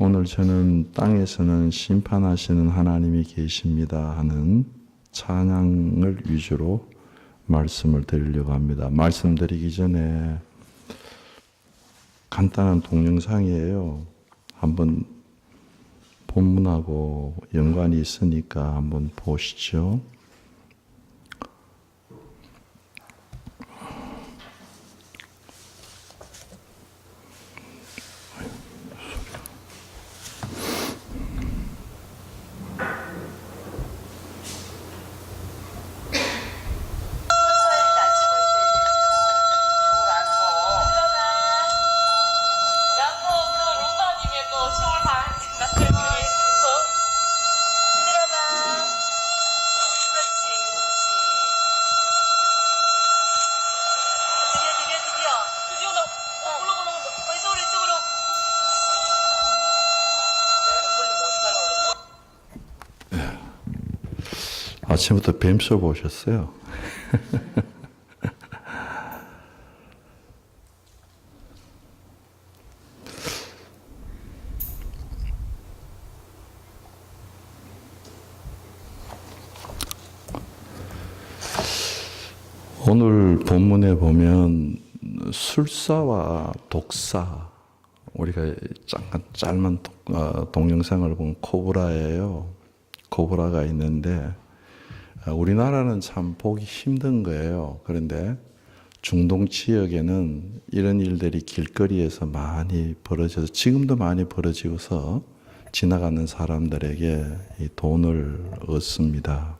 오늘 저는 땅에서는 심판하시는 하나님이 계십니다 하는 찬양을 위주로 말씀을 드리려고 합니다. 말씀드리기 전에 간단한 동영상이에요. 한번 본문하고 연관이 있으니까 한번 보시죠. 아침부터 뱀소 보셨어요? 오늘 본문에 보면 술사와 독사, 우리가 잠깐 짧은 동영상을 본 코브라예요. 코브라가 있는데 우리나라는 참 보기 힘든 거예요. 그런데 중동 지역에는 이런 일들이 길거리에서 많이 벌어져서 지금도 많이 벌어지고서 지나가는 사람들에게 이 돈을 얻습니다.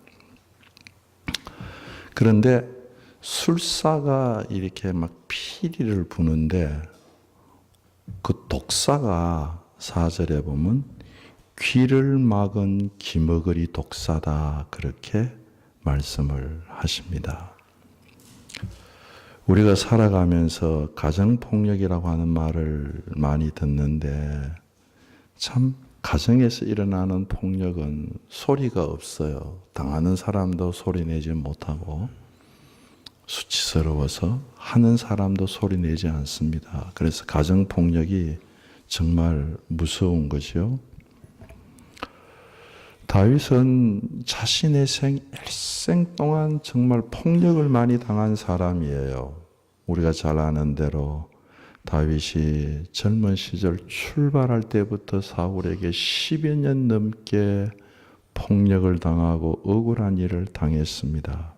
그런데 술사가 이렇게 막 피리를 부는데 그 독사가 4절에 보면 귀를 막은 기머거리 독사다 그렇게 말씀을 하십니다. 우리가 살아가면서 가정폭력이라고 하는 말을 많이 듣는데 참 가정에서 일어나는 폭력은 소리가 없어요. 당하는 사람도 소리 내지 못하고 수치스러워서 하는 사람도 소리 내지 않습니다. 그래서 가정폭력이 정말 무서운 거죠. 다윗은 자신의 일생 동안 정말 폭력을 많이 당한 사람이에요. 우리가 잘 아는 대로 다윗이 젊은 시절 출발할 때부터 사울에게 10여 년 넘게 폭력을 당하고 억울한 일을 당했습니다.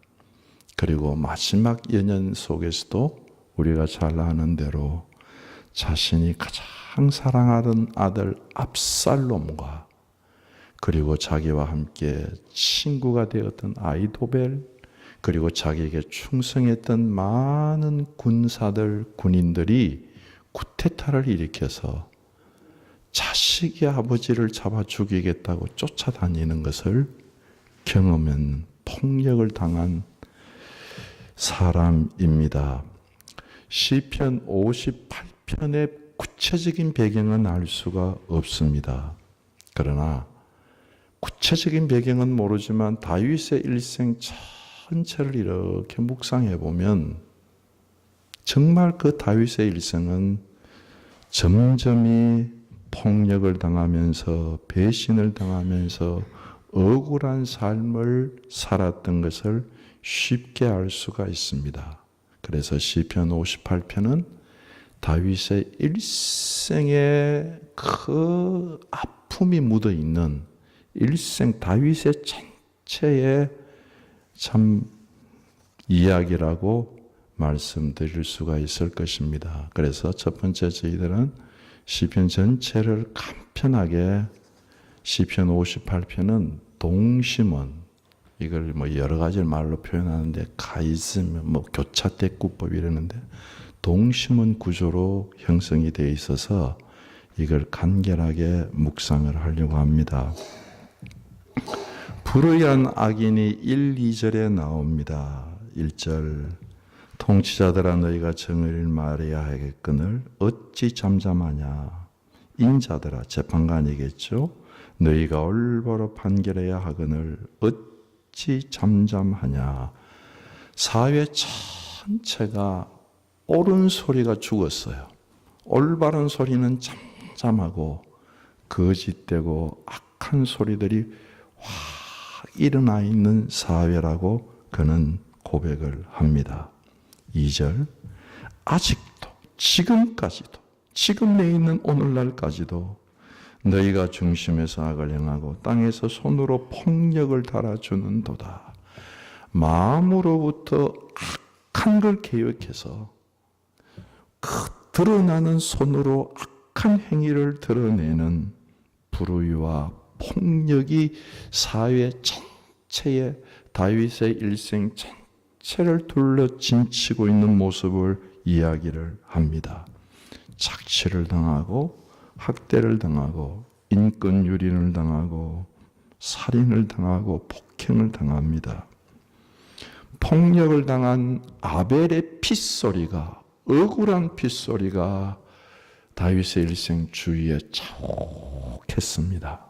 그리고 마지막 연년 속에서도 우리가 잘 아는 대로 자신이 가장 사랑하던 아들 압살롬과 그리고 자기와 함께 친구가 되었던 아이도벨, 그리고 자기에게 충성했던 많은 군사들, 군인들이 쿠데타를 일으켜서 자식의 아버지를 잡아 죽이겠다고 쫓아다니는 것을 경험한 폭력을 당한 사람입니다. 시편 58편의 구체적인 배경은 알 수가 없습니다. 그러나 구체적인 배경은 모르지만 다윗의 일생 전체를 이렇게 묵상해 보면 정말 그 다윗의 일생은 점점이 폭력을 당하면서 배신을 당하면서 억울한 삶을 살았던 것을 쉽게 알 수가 있습니다. 그래서 시편 58편은 다윗의 일생의 그 아픔이 묻어 있는 일생 다윗의 전체의 참 이야기라고 말씀드릴 수가 있을 것입니다. 그래서 첫 번째 저희들은 시편 전체를 간편하게 시편 58편은 동심원, 이걸 뭐 여러 가지 말로 표현하는데 가이즘, 뭐 교차대구법 이러는데 동심원 구조로 형성이 되어 있어서 이걸 간결하게 묵상을 하려고 합니다. 불의한 악인이 1, 2절에 나옵니다. 1절 통치자들아 너희가 정의를 말해야 하겠거늘 어찌 잠잠하냐. 인자들아 재판관이겠죠. 너희가 올바로 판결해야 하거늘 어찌 잠잠하냐. 사회 전체가 옳은 소리가 죽었어요. 올바른 소리는 잠잠하고 거짓되고 악한 소리들이 일어나 있는 사회라고 그는 고백을 합니다. 2절, 아직도 지금까지도 지금 내 있는 오늘날까지도 너희가 중심에서 악을 행하고 땅에서 손으로 폭력을 달아주는도다. 마음으로부터 악한 걸 계획해서 그 드러나는 손으로 악한 행위를 드러내는 불의와 폭력이 사회 전체에 다윗의 일생 전체를 둘러 진치고 있는 모습을 이야기를 합니다. 착취를 당하고 학대를 당하고 인권 유린을 당하고 살인을 당하고 폭행을 당합니다. 폭력을 당한 아벨의 핏소리가, 억울한 핏소리가 다윗의 일생 주위에 자욱했습니다.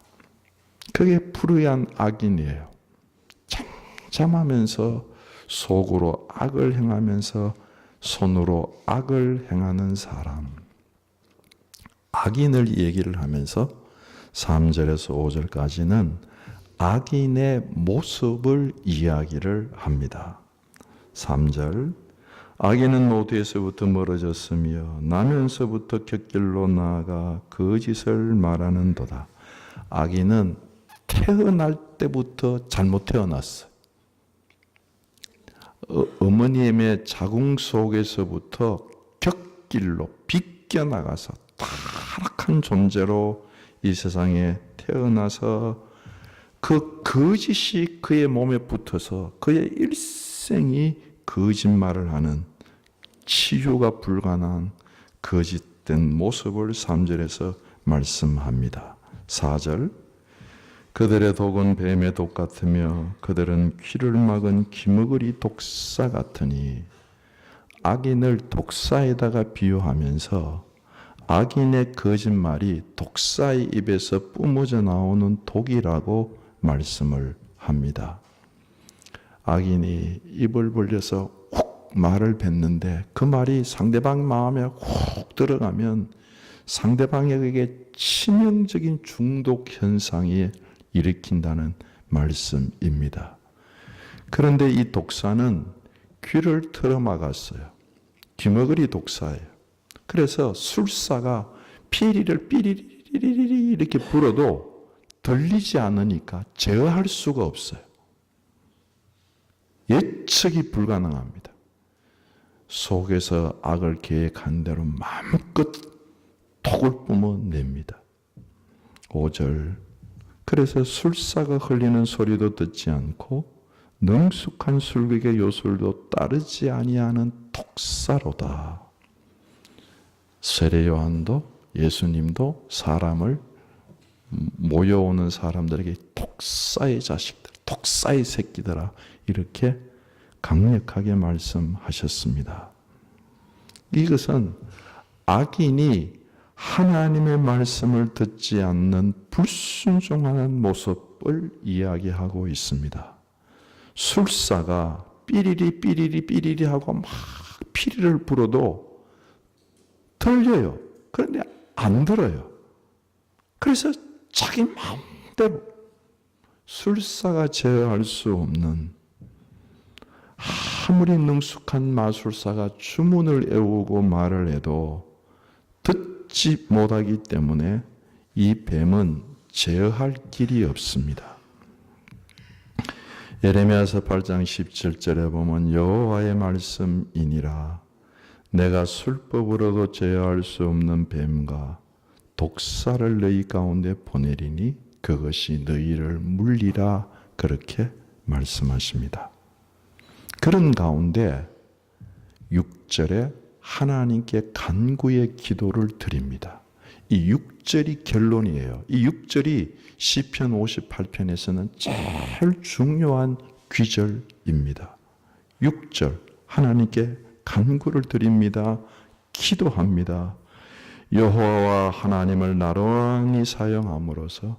그게 불의한 악인이에요. 잠잠하면서 속으로 악을 행하면서 손으로 악을 행하는 사람. 악인을 얘기를 하면서 3절에서 5절까지는 악인의 모습을 이야기를 합니다. 3절, 악인은 모두에서부터 멀어졌으며 나면서부터 곁길로 나아가 거짓을 말하는도다. 악인은 태어날 때부터 잘못 태어났어요. 어머님의 자궁 속에서부터 곁길로 빗겨나가서 타락한 존재로 이 세상에 태어나서 그 거짓이 그의 몸에 붙어서 그의 일생이 거짓말을 하는 치유가 불가능한 거짓된 모습을 3절에서 말씀합니다. 4절, 그들의 독은 뱀의 독 같으며 그들은 귀를 막은 기머거리 독사 같으니. 악인을 독사에다가 비유하면서 악인의 거짓말이 독사의 입에서 뿜어져 나오는 독이라고 말씀을 합니다. 악인이 입을 벌려서 훅 말을 뱉는데 그 말이 상대방 마음에 훅 들어가면 상대방에게 치명적인 중독 현상이 일으킨다는 말씀입니다. 그런데 이 독사는 귀를 틀어막았어요. 귀머거리 독사예요. 그래서 술사가 피리를 삐리리리리 이렇게 불어도 들리지 않으니까 제어할 수가 없어요. 예측이 불가능합니다. 속에서 악을 계획한 대로 마음껏 톡을 뿜어냅니다. 5절, 그래서 술사가 흘리는 소리도 듣지 않고 능숙한 술객의 요술도 따르지 아니하는 독사로다. 세례 요한도 예수님도 사람을 모여오는 사람들에게 독사의 자식들, 독사의 새끼들아 이렇게 강력하게 말씀하셨습니다. 이것은 악인이 하나님의 말씀을 듣지 않는 불순종하는 모습을 이야기하고 있습니다. 술사가 삐리리 하고 막 피리를 불어도 들려요. 그런데 안 들어요. 그래서 자기 마음대로 술사가 제어할 수 없는, 아무리 능숙한 마술사가 주문을 외우고 말을 해도 듣지 못하기 때문에 이 뱀은 제어할 길이 없습니다. 예레미야서 8장 17절에 보면 여호와의 말씀이니라. 내가 술법으로도 제어할 수 없는 뱀과 독사를 너희 가운데 보내리니 그것이 너희를 물리라. 그렇게 말씀하십니다. 그런 가운데 6절에 하나님께 간구의 기도를 드립니다. 이 6절이 결론이에요. 이 6절이 시편 58편에서는 제일 중요한 귀절입니다. 6절, 하나님께 간구를 드립니다. 기도합니다. 여호와와 하나님을 나란히 사용함으로써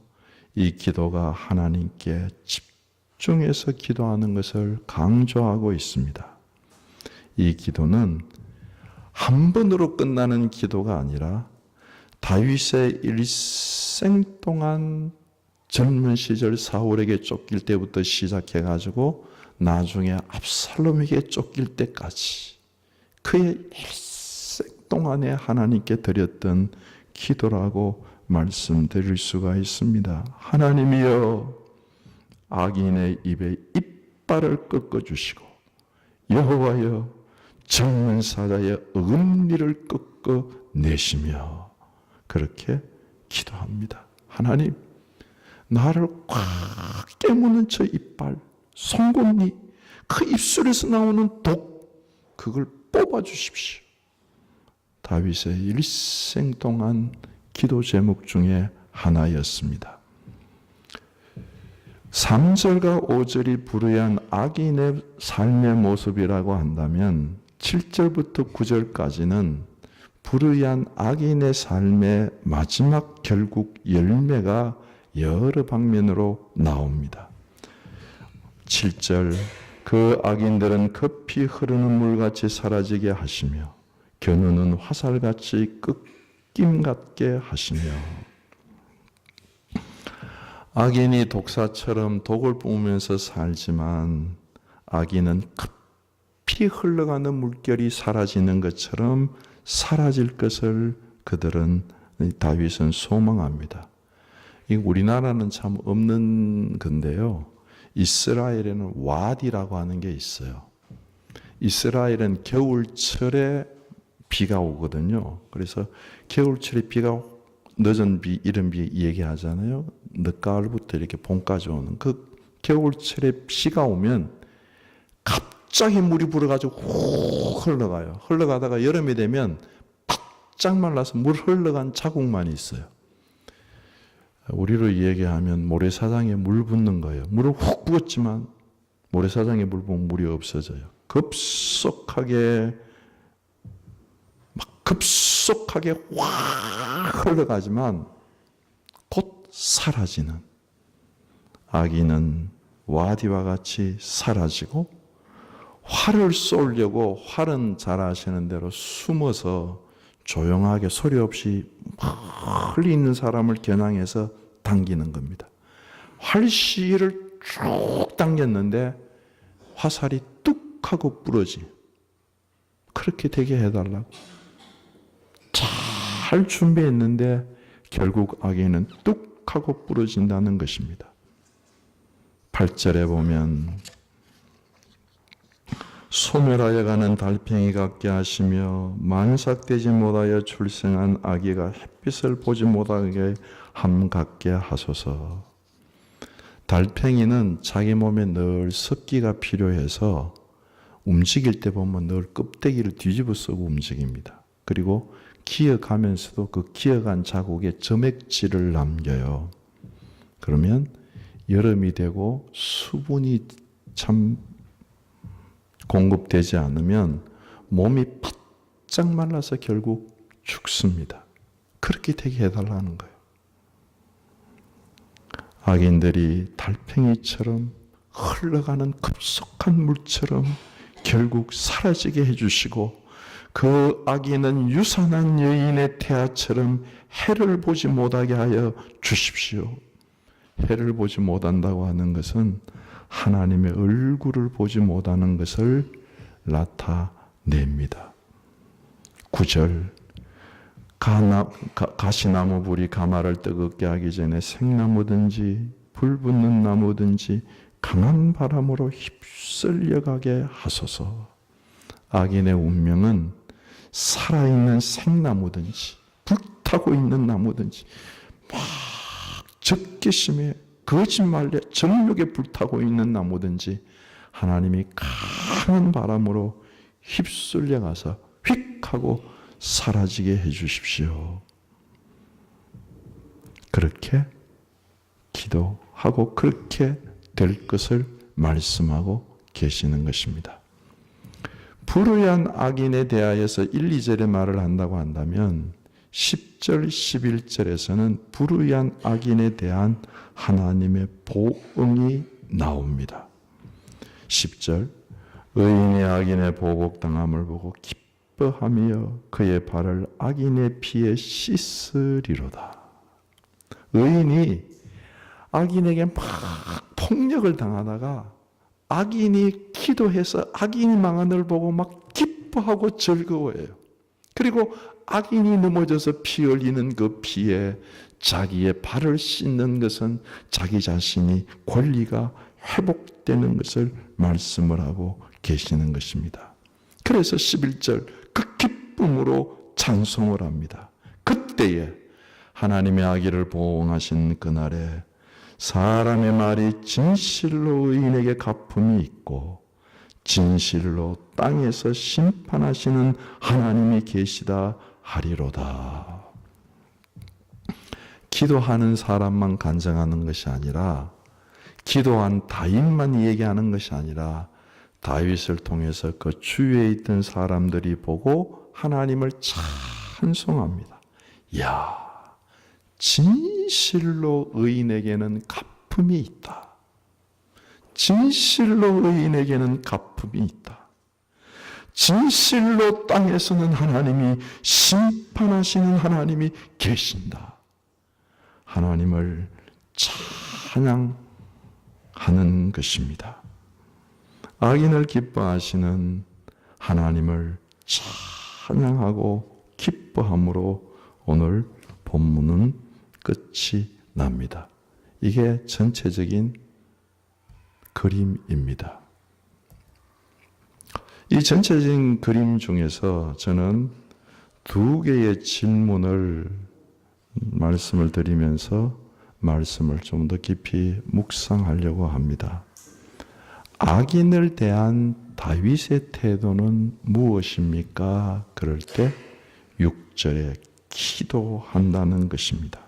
이 기도가 하나님께 집중해서 기도하는 것을 강조하고 있습니다. 이 기도는 한 번으로 끝나는 기도가 아니라 다윗의 일생 동안 젊은 시절 사울에게 쫓길 때부터 시작해가지고 나중에 압살롬에게 쫓길 때까지 그의 일생 동안에 하나님께 드렸던 기도라고 말씀드릴 수가 있습니다. 하나님이여, 악인의 입에 이빨을 꺾어주시고 여호와여, 젊은 사자의 어금니를 꺾어내시며 그렇게 기도합니다. 하나님, 나를 꽉 깨무는 저 이빨, 송곳니, 그 입술에서 나오는 독, 그걸 뽑아주십시오. 다윗의 일생 동안 기도 제목 중에 하나였습니다. 3절과 5절이 불의한 악인의 삶의 모습이라고 한다면 7절부터 9절까지는 불의한 악인의 삶의 마지막 결국 열매가 여러 방면으로 나옵니다. 7절, 그 악인들은 급히 흐르는 물같이 사라지게 하시며 견우는 화살같이 꺾임 같게 하시며. 악인이 독사처럼 독을 뿜으면서 살지만 악인은 급히 흘러가는 물결이 사라지는 것처럼 사라질 것을 그들은, 다윗은 소망합니다. 우리나라는 참 없는 건데요. 이스라엘에는 와디라고 하는 게 있어요. 이스라엘은 겨울철에 비가 오거든요. 그래서 겨울철에 비가 늦은 비, 이른 비 얘기하잖아요. 늦가을부터 이렇게 봄까지 오는 그 겨울철에 비가 오면 갑자기 물이 불어가지고 훅 흘러가요. 흘러가다가 여름이 되면 바짝 말라서 물 흘러간 자국만 있어요. 우리로 얘기하면 모래사장에 물 붓는 거예요. 물을 훅 부었지만 모래사장에 물 부으면 물이 없어져요. 급속하게 확 흘러가지만 곧 사라지는, 악인은 와디와 같이 사라지고 활을 쏘려고 활은 잘 아시는 대로 숨어서 조용하게 소리 없이 막 흘리는 사람을 겨냥해서 당기는 겁니다. 활시를 쭉 당겼는데 화살이 뚝 하고 부러지. 그렇게 되게 해달라고. 잘 준비했는데 결국 악인은 뚝 하고 부러진다는 것입니다. 8절에 보면 소멸하여 가는 달팽이 같게 하시며 만삭되지 못하여 출생한 아기가 햇빛을 보지 못하게 함 같게 하소서. 달팽이는 자기 몸에 늘 습기가 필요해서 움직일 때 보면 늘 껍데기를 뒤집어 쓰고 움직입니다. 그리고 기어가면서도 그 기어간 자국에 점액질을 남겨요. 그러면 여름이 되고 수분이 참 공급되지 않으면 몸이 바짝 말라서 결국 죽습니다. 그렇게 되게 해달라는 거예요. 악인들이 달팽이처럼 흘러가는 급속한 물처럼 결국 사라지게 해주시고, 그 악인은 유산한 여인의 태아처럼 해를 보지 못하게 하여 주십시오. 해를 보지 못한다고 하는 것은 하나님의 얼굴을 보지 못하는 것을 나타냅니다. 9절, 가시나무 불이 가마를 뜨겁게 하기 전에 생나무든지 불 붙는 나무든지 강한 바람으로 휩쓸려 가게 하소서. 악인의 운명은 살아있는 생나무든지 불타고 있는 나무든지 막 적개심에 거짓말에 정욕에 불타고 있는 나무든지 하나님이 강한 바람으로 휩쓸려 가서 휙 하고 사라지게 해 주십시오. 그렇게 기도하고 그렇게 될 것을 말씀하고 계시는 것입니다. 불의한 악인에 대하여서 1, 2절의 말을 한다고 한다면 10절, 11절에서는 불의한 악인에 대한 하나님의 보응이 나옵니다. 10절, 의인이 악인의 보복당함을 보고 기뻐하며 그의 발을 악인의 피에 씻으리로다. 의인이 악인에게 막 폭력을 당하다가 악인이 기도해서 악인이 망한 걸 보고 막 기뻐하고 즐거워해요. 그리고 악인이 넘어져서 피 흘리는 그 피에 자기의 발을 씻는 것은 자기 자신이 권리가 회복되는 것을 말씀을 하고 계시는 것입니다. 그래서 11절 그 기쁨으로 찬송을 합니다. 그때에 하나님의 아기를 보응하신 그날에 사람의 말이 진실로 의인에게 갚음이 있고 진실로 땅에서 심판하시는 하나님이 계시다 하리로다. 기도하는 사람만 간증하는 것이 아니라 기도한 다윗만 얘기하는 것이 아니라 다윗을 통해서 그 주위에 있던 사람들이 보고 하나님을 찬송합니다. 야, 진실로 의인에게는 갚음이 있다. 진실로 의인에게는 갚음이 있다. 진실로 땅에서는 하나님이 심판하시는 하나님이 계신다. 하나님을 찬양하는 것입니다. 악인을 기뻐하시는 하나님을 찬양하고 기뻐함으로 오늘 본문은 끝이 납니다. 이게 전체적인 그림입니다. 이 전체적인 그림 중에서 저는 두 개의 질문을 말씀을 드리면서 말씀을 좀 더 깊이 묵상하려고 합니다. 악인을 대한 다윗의 태도는 무엇입니까? 그럴 때 6절에 기도한다는 것입니다.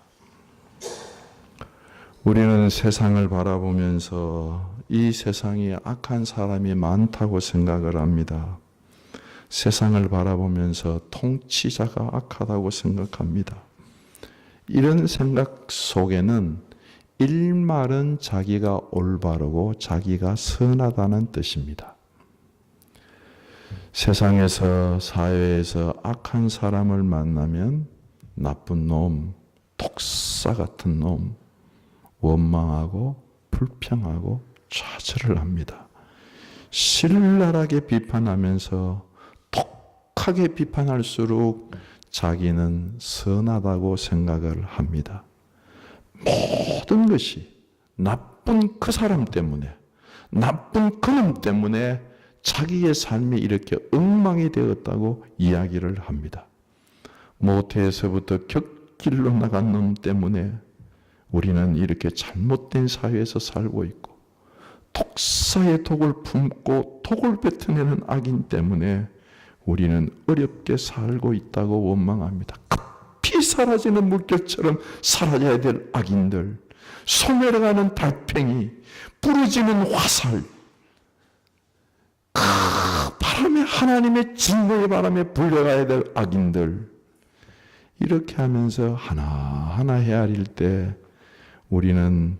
우리는 세상을 바라보면서 이 세상에 악한 사람이 많다고 생각을 합니다. 세상을 바라보면서 통치자가 악하다고 생각합니다. 이런 생각 속에는 일말은 자기가 올바르고 자기가 선하다는 뜻입니다. 세상에서 사회에서 악한 사람을 만나면 나쁜 놈, 독사 같은 놈, 원망하고 불평하고 좌절을 합니다. 신랄하게 비판하면서 독하게 비판할수록 자기는 선하다고 생각을 합니다. 모든 것이 나쁜 그 사람 때문에, 나쁜 그놈 때문에 자기의 삶이 이렇게 엉망이 되었다고 이야기를 합니다. 모태에서부터 곁길로 나간 놈 때문에 우리는 이렇게 잘못된 사회에서 살고 있고, 독사의 독을 품고 독을 뱉어내는 악인 때문에 우리는 어렵게 살고 있다고 원망합니다. 급히 사라지는 물결처럼 사라져야 될 악인들, 소멸해가는 달팽이, 부러지는 화살, 그 바람에 하나님의 진노의 바람에 불려가야 될 악인들, 이렇게 하면서 하나하나 헤아릴 때 우리는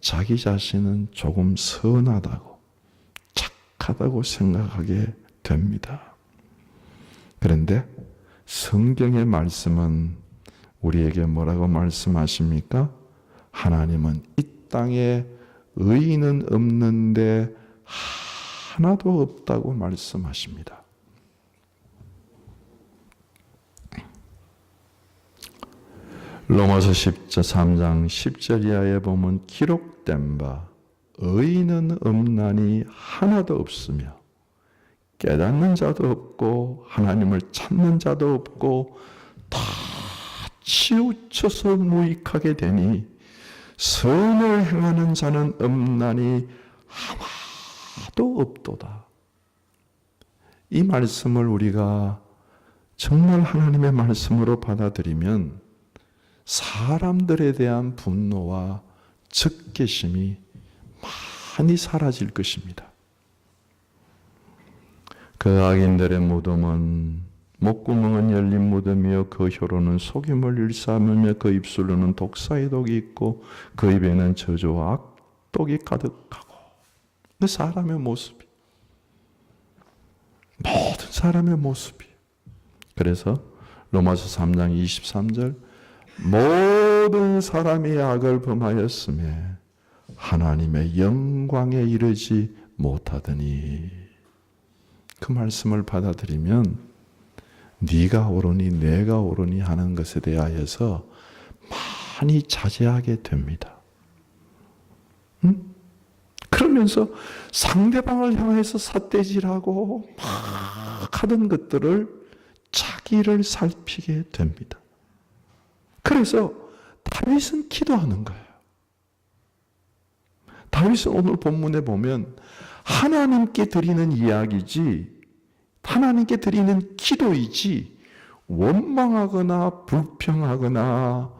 자기 자신은 조금 선하다고, 착하다고 생각하게 됩니다. 그런데 성경의 말씀은 우리에게 뭐라고 말씀하십니까? 하나님은 이 땅에 의인은 없는데 하나도 없다고 말씀하십니다. 로마서 3장 10절 이하에 보면 기록된 바 의인은 없나니 하나도 없으며 깨닫는 자도 없고 하나님을 찾는 자도 없고 다 치우쳐서 무익하게 되니 선을 행하는 자는 없나니 하나도 없도다. 이 말씀을 우리가 정말 하나님의 말씀으로 받아들이면 사람들에 대한 분노와 적개심이 많이 사라질 것입니다. 그 악인들의 무덤은 목구멍은 열린 무덤이요 그 혀로는 속임을 일삼으며 그 입술로는 독사의 독이 있고 그 입에는 저주와 악독이 가득하고, 그 사람의 모습이, 모든 사람의 모습이 그래서 로마서 3장 23절 모든 사람이 악을 범하였음에 하나님의 영광에 이르지 못하더니, 그 말씀을 받아들이면 네가 옳으니 내가 옳으니 하는 것에 대하여서 많이 자제하게 됩니다. 그러면서 상대방을 향해서 삿대질하고 막 하던 것들을 자기를 살피게 됩니다. 그래서 다윗은 기도하는 거예요. 다윗은 오늘 본문에 보면 하나님께 드리는 이야기지, 하나님께 드리는 기도이지, 원망하거나 불평하거나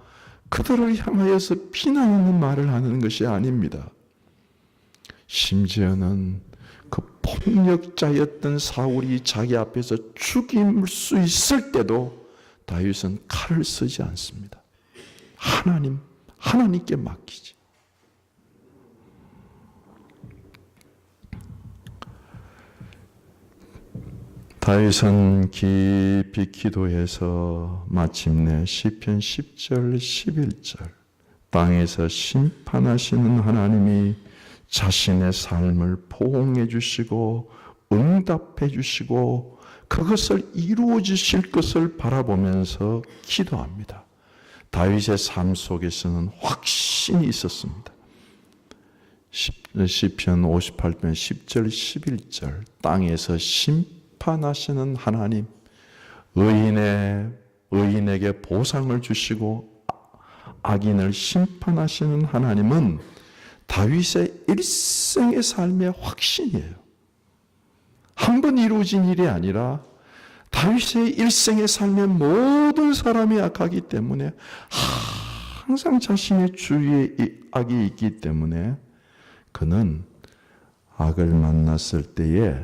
그들을 향하여서 비난하는 말을 하는 것이 아닙니다. 심지어는 그 폭력자였던 사울이 자기 앞에서 죽일 수 있을 때도 다윗은 칼을 쓰지 않습니다. 하나님께 맡기지. 다윗은 깊이 기도해서 마침내 시편 10절 11절 땅에서 심판하시는 하나님이 자신의 삶을 포옹해 주시고 응답해 주시고 그것을 이루어 주실 것을 바라보면서 기도합니다. 다윗의 삶 속에서는 확신이 있었습니다. 시편 58편 10절 11절 땅에서 심판하시는 하나님, 의인에게 보상을 주시고 악인을 심판하시는 하나님은 다윗의 일생의 삶의 확신이에요. 한 번 이루어진 일이 아니라 다윗의 일생의 삶의 모든 사람이 악하기 때문에 항상 자신의 주위에 악이 있기 때문에 그는 악을 만났을 때에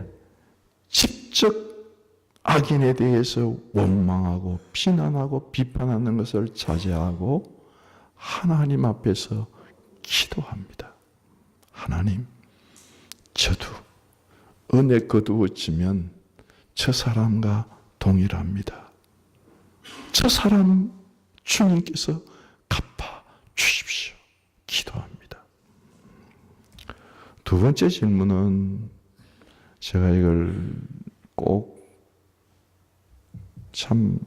직접 악인에 대해서 원망하고 비난하고 비판하는 것을 자제하고 하나님 앞에서 기도합니다. 하나님, 저도 은혜 거두어지면 저 사람과 동일합니다. 저 사람 주님께서 갚아 주십시오. 기도합니다. 두 번째 질문은 제가 이걸 꼭 참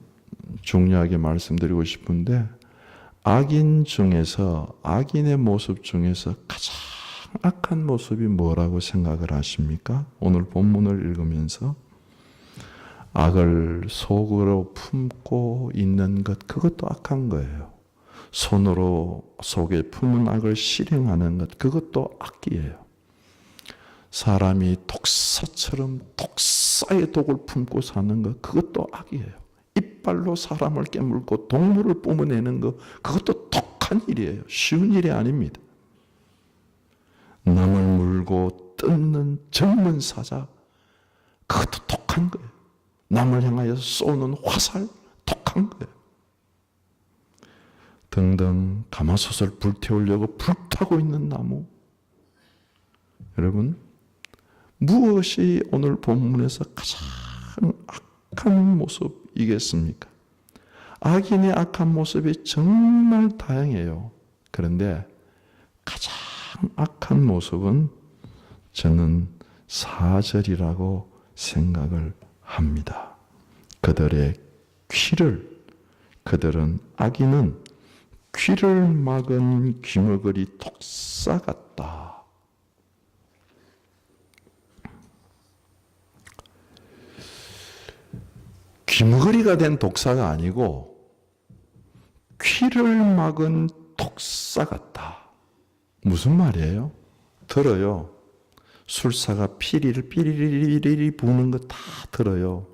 중요하게 말씀드리고 싶은데, 악인 중에서, 악인의 모습 중에서 가장 악한 모습이 뭐라고 생각을 하십니까? 오늘 본문을 읽으면서 악을 속으로 품고 있는 것, 그것도 악한 거예요. 손으로 속에 품은 악을 실행하는 것, 그것도 악이에요. 사람이 독사처럼 독사의 독을 품고 사는 것, 그것도 악이에요. 이빨로 사람을 깨물고 동물을 뿜어내는 것, 그것도 독한 일이에요. 쉬운 일이 아닙니다. 남을 물고 뜯는 젊은 사자, 그것도 독한 거예요. 남을 향하여 쏘는 화살, 독한 거예요. 등등 가마솥을 불태우려고 불타고 있는 나무. 여러분, 무엇이 오늘 본문에서 가장 악한 모습이겠습니까? 악인의 악한 모습이 정말 다양해요. 그런데 가장 악한 모습은 저는 4절이라고 생각을 합니다. 그들은 악인은 귀를 막은 귀머거리 독사 같다. 귀머거리가 된 독사가 아니고 귀를 막은 독사 같다. 무슨 말이에요? 들어요. 술사가 피리를 삐리리리 부는 거 다 들어요.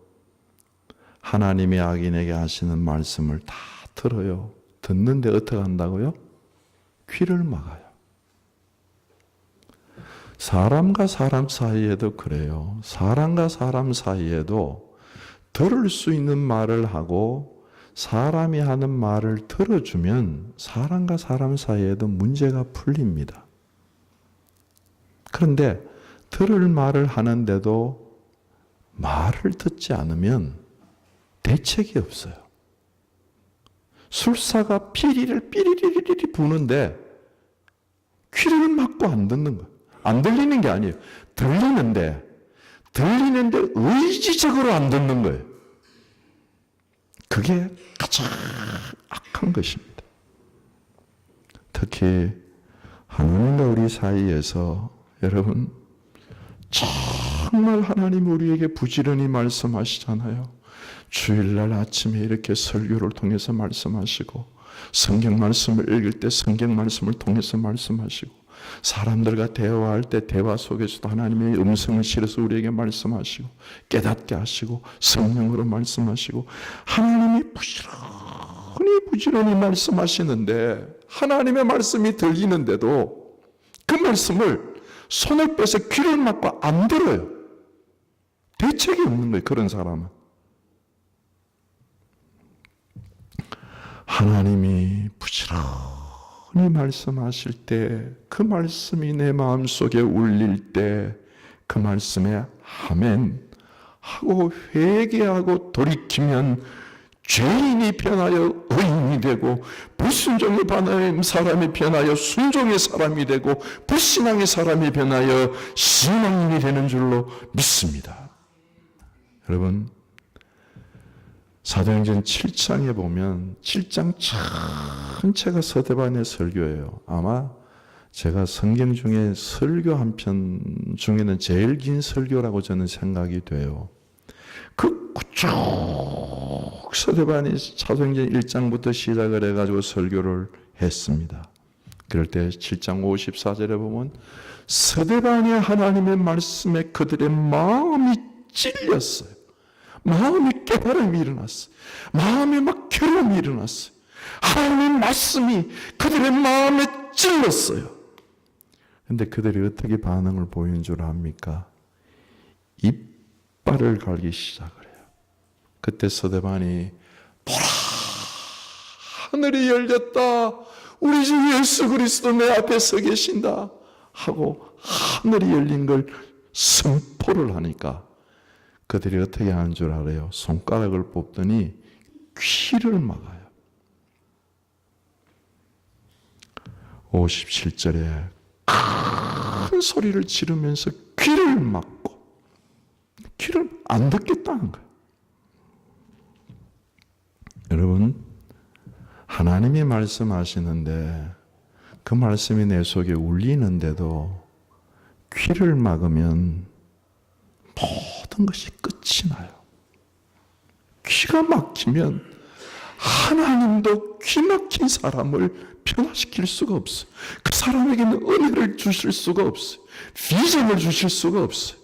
하나님의 악인에게 하시는 말씀을 다 들어요. 듣는데 어떻게 한다고요? 귀를 막아요. 사람과 사람 사이에도 그래요. 사람과 사람 사이에도 들을 수 있는 말을 하고 사람이 하는 말을 들어주면 사람과 사람 사이에도 문제가 풀립니다. 그런데 들을 말을 하는데도 말을 듣지 않으면 대책이 없어요. 술사가 피리를 삐리리리리 부는데 귀를 막고 안 듣는 거예요. 안 들리는 게 아니에요. 들리는데 의지적으로 안 듣는 거예요. 그게 가장 악한 것입니다. 특히 하나님과 우리 사이에서 여러분 정말 하나님 우리에게 부지런히 말씀하시잖아요. 주일날 아침에 이렇게 설교를 통해서 말씀하시고 성경 말씀을 읽을 때 성경 말씀을 통해서 말씀하시고 사람들과 대화할 때 대화 속에서도 하나님의 음성을 실어서 우리에게 말씀하시고 깨닫게 하시고 성령으로 말씀하시고 하나님이 부지런히 말씀하시는데 하나님의 말씀이 들리는데도 그 말씀을 손을 빼서 귀를 막고 안 들어요. 대책이 없는 거예요. 그런 사람은. 하나님이 부지런히 말씀하실 때 그 말씀이 내 마음속에 울릴 때 그 말씀에 아멘 하고 회개하고 돌이키면 죄인이 변하여 의인이 되고 불순종의 사람이 변하여 순종의 사람이 되고 불신앙의 사람이 변하여 신앙인이 되는 줄로 믿습니다. 여러분 사도행전 7장에 보면 7장 전체가 서대반의 설교예요. 아마 제가 성경 중에 설교 한 편 중에는 제일 긴 설교라고 저는 생각이 돼요. 그 쭉 서대반이 사도행전 1장부터 시작을 해가지고 설교를 했습니다. 그럴 때 7장 54절에 보면 서대반이 하나님의 말씀에 그들의 마음이 찔렸어요. 마음의 깨달음이 일어났어요. 마음에 막 괴로움이 일어났어요. 하나님의 말씀이 그들의 마음에 찔렀어요. 그런데 그들이 어떻게 반응을 보이는 줄 압니까? 이빨을 갈기 시작을 해요. 그때 서대반이 보라 하늘이 열렸다. 우리 주 예수 그리스도 내 앞에 서 계신다 하고 하늘이 열린 걸 선포를 하니까 그들이 어떻게 하는 줄 알아요? 손가락을 뽑더니 귀를 막아요. 57절에 큰 소리를 지르면서 귀를 막고 귀를 안 듣겠다는 거예요. 여러분 하나님이 말씀하시는데 그 말씀이 내 속에 울리는데도 귀를 막으면 모든 것이 끝이 나요. 귀가 막히면 하나님도 귀 막힌 사람을 변화시킬 수가 없어요. 그 사람에게는 은혜를 주실 수가 없어요. 비전을 주실 수가 없어요.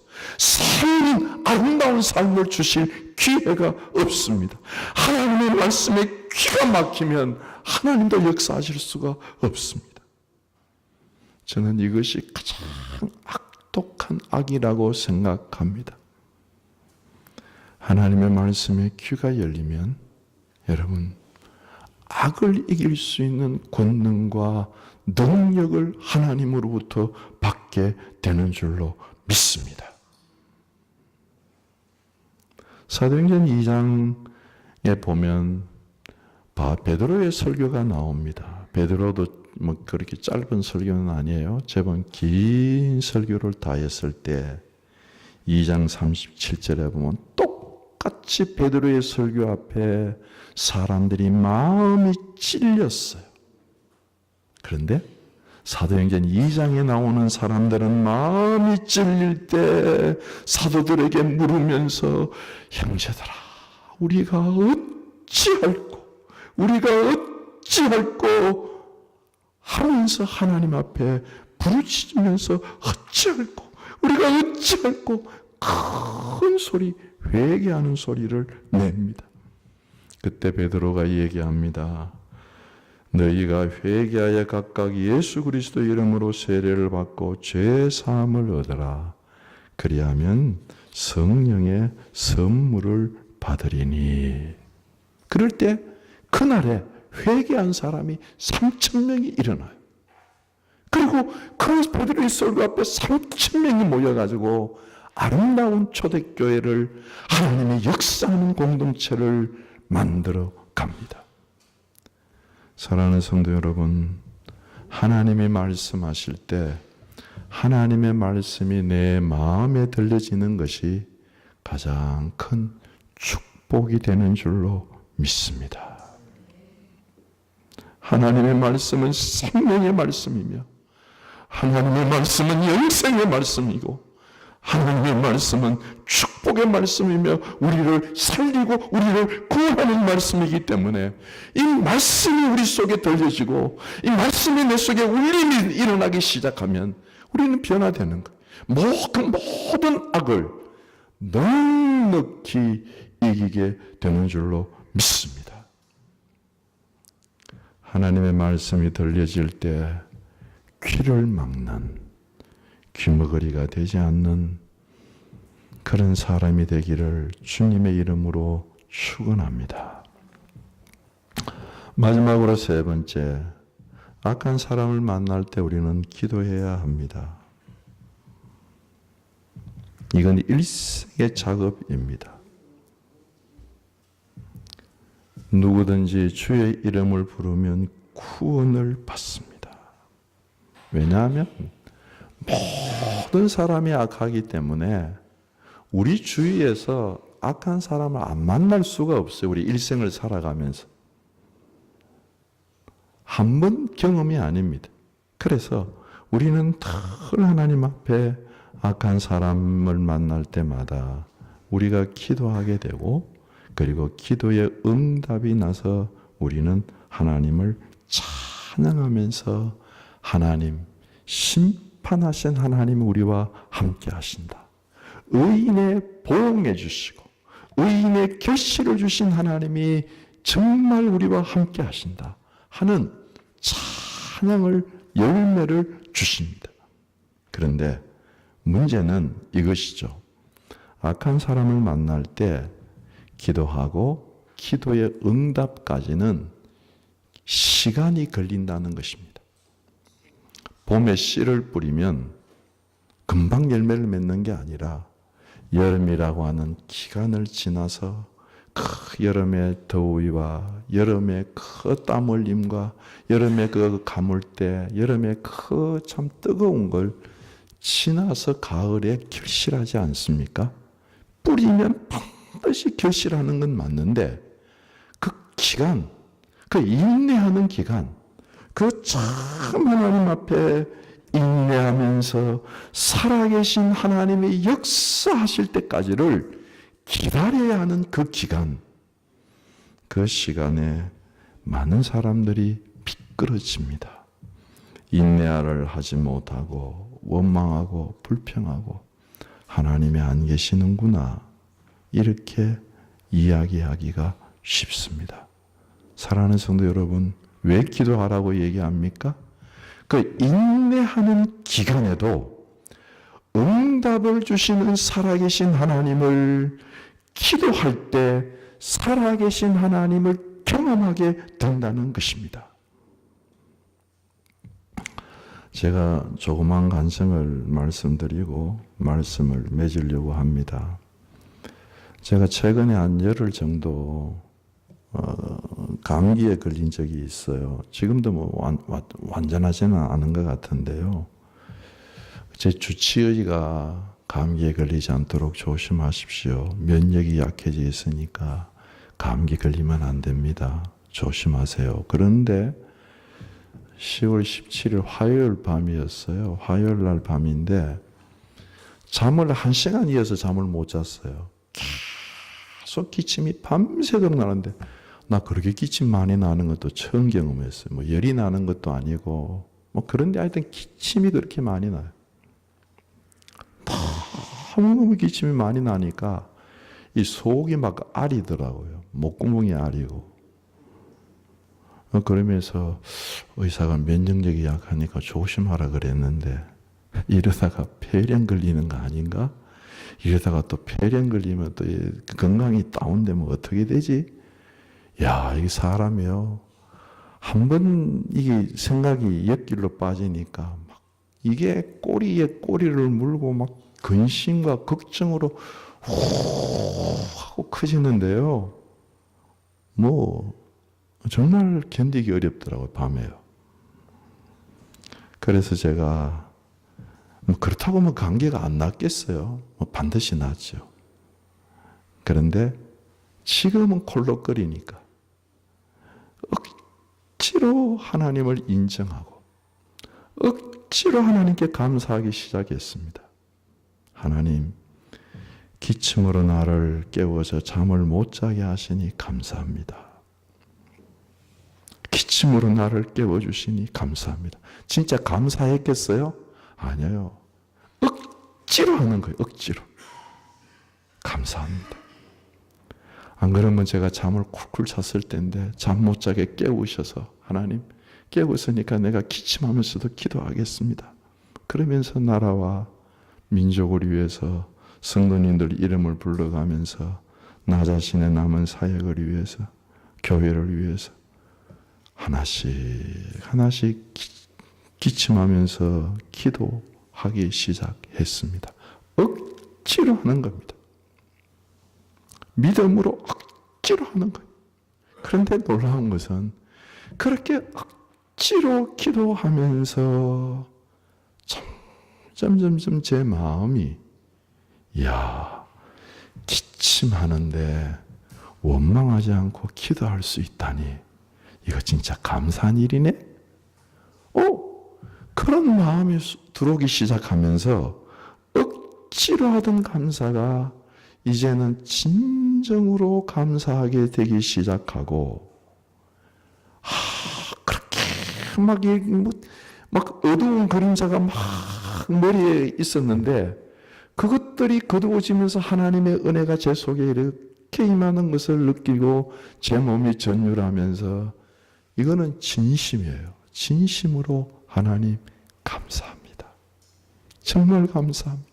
아름다운 삶을 주실 기회가 없습니다. 하나님의 말씀에 귀가 막히면 하나님도 역사하실 수가 없습니다. 저는 이것이 가장 악독한 악이라고 생각합니다. 하나님의 말씀에 귀가 열리면 여러분 악을 이길 수 있는 권능과 능력을 하나님으로부터 받게 되는 줄로 믿습니다. 사도행전 2장에 보면 베드로의 설교가 나옵니다. 베드로도 뭐 그렇게 짧은 설교는 아니에요. 제법 긴 설교를 다 했을 때 2장 37절에 보면 똑같이 베드로의 설교 앞에 사람들이 마음이 찔렸어요. 그런데 사도행전 2장에 나오는 사람들은 마음이 찔릴 때 사도들에게 물으면서 형제들아 우리가 어찌할꼬 하면서 하나님 앞에 부르짖으면서 우리가 어찌할꼬 큰 소리 회개하는 소리를 냅니다. 그때 베드로가 얘기합니다. 너희가 회개하여 각각 예수 그리스도 이름으로 세례를 받고 죄 사함을 얻으라. 그리하면 성령의 선물을 받으리니. 그럴 때 그날에 회개한 사람이 3,000명이 일어나요. 그리고 그 베드로의 설교 앞에 3,000명이 모여가지고 아름다운 초대교회를, 하나님의 역사하는 공동체를 만들어 갑니다. 사랑하는 성도 여러분, 하나님이 말씀하실 때 하나님의 말씀이 내 마음에 들려지는 것이 가장 큰 축복이 되는 줄로 믿습니다. 하나님의 말씀은 생명의 말씀이며 하나님의 말씀은 영생의 말씀이고 하나님의 말씀은 축복의 말씀이며 우리를 살리고 우리를 구원하는 말씀이기 때문에 이 말씀이 우리 속에 들려지고 이 말씀이 내 속에 울림이 일어나기 시작하면 우리는 변화되는 거예요. 그 모든 악을 넉넉히 이기게 되는 줄로 믿습니다. 하나님의 말씀이 들려질 때 귀를 막는, 귀머거리가 되지 않는 그런 사람이 되기를 주님의 이름으로 축원합니다. 마지막으로 세 번째, 악한 사람을 만날 때 우리는 기도해야 합니다. 이건 일생의 작업입니다. 누구든지 주의 이름을 부르면 구원을 받습니다. 왜냐하면 모든 사람이 악하기 때문에 우리 주위에서 악한 사람을 안 만날 수가 없어요. 우리 일생을 살아가면서. 한 번 경험이 아닙니다. 그래서 우리는 늘 하나님 앞에 악한 사람을 만날 때마다 우리가 기도하게 되고 그리고 기도의 응답이 나서 우리는 하나님을 찬양하면서 하나님, 심판하신 하나님 우리와 함께 하신다. 의인의 보응해 주시고 의인의 결실을 주신 하나님이 정말 우리와 함께 하신다 하는 찬양을, 열매를 주십니다. 그런데 문제는 이것이죠. 악한 사람을 만날 때 기도하고 기도의 응답까지는 시간이 걸린다는 것입니다. 봄에 씨를 뿌리면 금방 열매를 맺는 게 아니라 여름이라고 하는 기간을 지나서 그 여름의 더위와 여름의 그 땀 흘림과 여름의 그 가물 때 여름의 그 참 뜨거운 걸 지나서 가을에 결실하지 않습니까? 뿌리면 반드시 결실하는 건 맞는데 그 기간, 그 인내하는 기간, 그 참 하나님 앞에 인내하면서 살아계신 하나님의 역사하실 때까지를 기다려야 하는 그 기간, 그 시간에 많은 사람들이 미끄러집니다. 인내를 하지 못하고 원망하고 불평하고 하나님이 안 계시는구나 이렇게 이야기하기가 쉽습니다. 사랑하는 성도 여러분, 왜 기도하라고 얘기합니까? 그 인내하는 기간에도 응답을 주시는 살아계신 하나님을 기도할 때 살아계신 하나님을 경험하게 된다는 것입니다. 제가 조그만 간증을 말씀드리고 말씀을 맺으려고 합니다. 제가 최근에 한 열흘 정도 감기에 걸린 적이 있어요. 지금도 뭐 완전하지는 않은 것 같은데요. 제 주치의가 감기에 걸리지 않도록 조심하십시오. 면역이 약해져 있으니까 감기 걸리면 안 됩니다. 조심하세요. 그런데 10월 17일 화요일 밤이었어요. 화요일 날 밤인데 잠을 1시간 이어서 잠을 못 잤어요. 계속 기침이 밤새도록 나는데 나 그렇게 기침 많이 나는 것도 처음 경험했어요. 뭐 열이 나는 것도 아니고 뭐 그런데 하여튼 기침이 그렇게 많이 나요. 너무 기침이 많이 나니까 이 속이 막 아리더라고요. 목구멍이 아리고. 그러면서 의사가 면역력이 약하니까 조심하라 그랬는데 이러다가 폐렴 걸리는 거 아닌가? 이러다가 또 폐렴 걸리면 또 건강이 다운되면 어떻게 되지? 야, 이 사람이요. 한번 이게 생각이 옆길로 빠지니까 막 이게 꼬리에 꼬리를 물고 막 근심과 걱정으로 후 하고 커지는데요. 정말 견디기 어렵더라고요, 밤에요. 그래서 제가 그렇다고 관계가 안 낫겠어요? 반드시 낫죠. 그런데 지금은 콜록거리니까 억지로 하나님을 인정하고 억지로 하나님께 감사하기 시작했습니다. 하나님, 기침으로 나를 깨워서 잠을 못 자게 하시니 감사합니다. 기침으로 나를 깨워주시니 감사합니다. 진짜 감사했겠어요? 아니에요. 억지로 하는 거예요. 억지로. 감사합니다. 안 그러면 제가 잠을 쿨쿨 잤을 텐데 잠 못 자게 깨우셔서 하나님 깨웠으니까 내가 기침하면서도 기도하겠습니다. 그러면서 나라와 민족을 위해서 성도님들 이름을 불러가면서 나 자신의 남은 사역을 위해서 교회를 위해서 하나씩 기침하면서 기도하기 시작했습니다. 억지로 하는 겁니다. 믿음으로 억지로 하는 거예요. 그런데 놀라운 것은 그렇게 억지로 기도하면서 점점 제 마음이 기침하는데 원망하지 않고 기도할 수 있다니 이거 진짜 감사한 일이네? 그런 마음이 들어오기 시작하면서 억지로 하던 감사가 이제는 진정으로 감사하게 되기 시작하고 그렇게 막 어두운 그림자가 막 머리에 있었는데 그것들이 거두어지면서 하나님의 은혜가 제 속에 이렇게 임하는 것을 느끼고 제 몸이 전율하면서 이거는 진심이에요. 진심으로 하나님 감사합니다. 정말 감사합니다.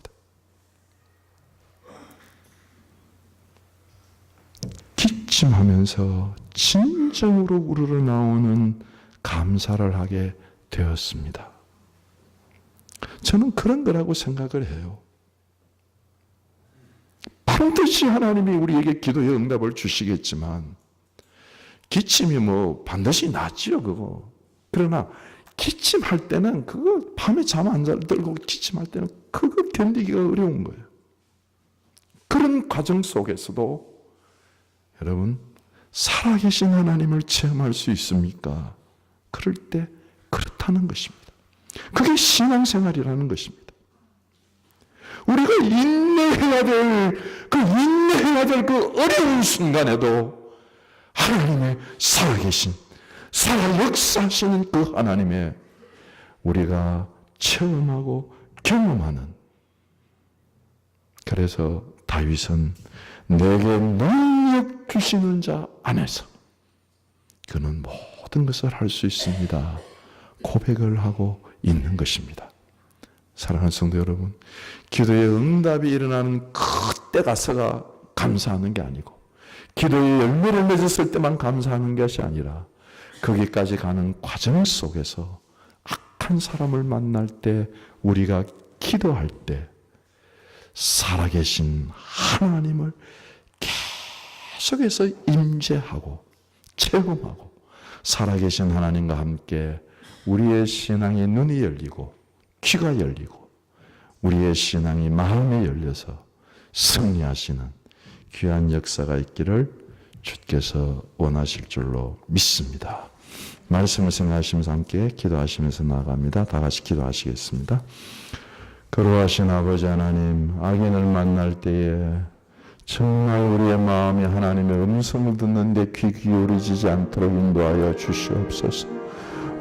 기침하면서 진정으로 우러나오는 감사를 하게 되었습니다. 저는 그런 거라고 생각을 해요. 반드시 하나님이 우리에게 기도의 응답을 주시겠지만 기침이 반드시 낫지요, 그거. 그러나 기침할 때는 그거 밤에 잠 안 잘 들고 기침할 때는 그거 견디기가 어려운 거예요. 그런 과정 속에서도 여러분 살아계신 하나님을 체험할 수 있습니까? 그럴 때 그렇다는 것입니다. 그게 신앙생활이라는 것입니다. 우리가 인내해야 될 그 어려운 순간에도 하나님의 살아계신 살아 역사하시는 그 하나님의 우리가 체험하고 경험하는, 그래서 다윗은 내게 능력 주시는 자 안에서 그는 모든 것을 할 수 있습니다. 고백을 하고 있는 것입니다. 사랑하는 성도 여러분, 기도의 응답이 일어나는 그때 가서가 감사하는 게 아니고 기도의 열매를 맺었을 때만 감사하는 것이 아니라 거기까지 가는 과정 속에서 악한 사람을 만날 때 우리가 기도할 때 살아계신 하나님을 계속해서 임재하고 체험하고 살아계신 하나님과 함께 우리의 신앙의 눈이 열리고 귀가 열리고 우리의 신앙이 마음이 열려서 승리하시는 귀한 역사가 있기를 주께서 원하실 줄로 믿습니다. 말씀을 생각하시면서 함께 기도하시면서 나아갑니다. 다 같이 기도하시겠습니다. 거룩하신 아버지 하나님, 악인을 만날 때에 정말 우리의 마음이 하나님의 음성을 듣는데 귀 기울이지 않도록 인도하여 주시옵소서.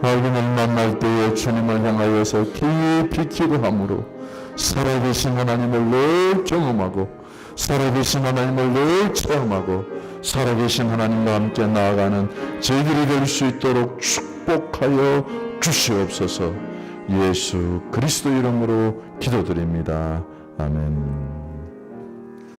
악인을 만날 때에 주님을 향하여서 깊이 기도함으로 살아계신 하나님을 늘 경험하고 살아계신 하나님을 늘 체험하고 살아계신 하나님과 함께 나아가는 저희들이 될 수 있도록 축복하여 주시옵소서. 예수 그리스도 이름으로 기도드립니다. 아멘.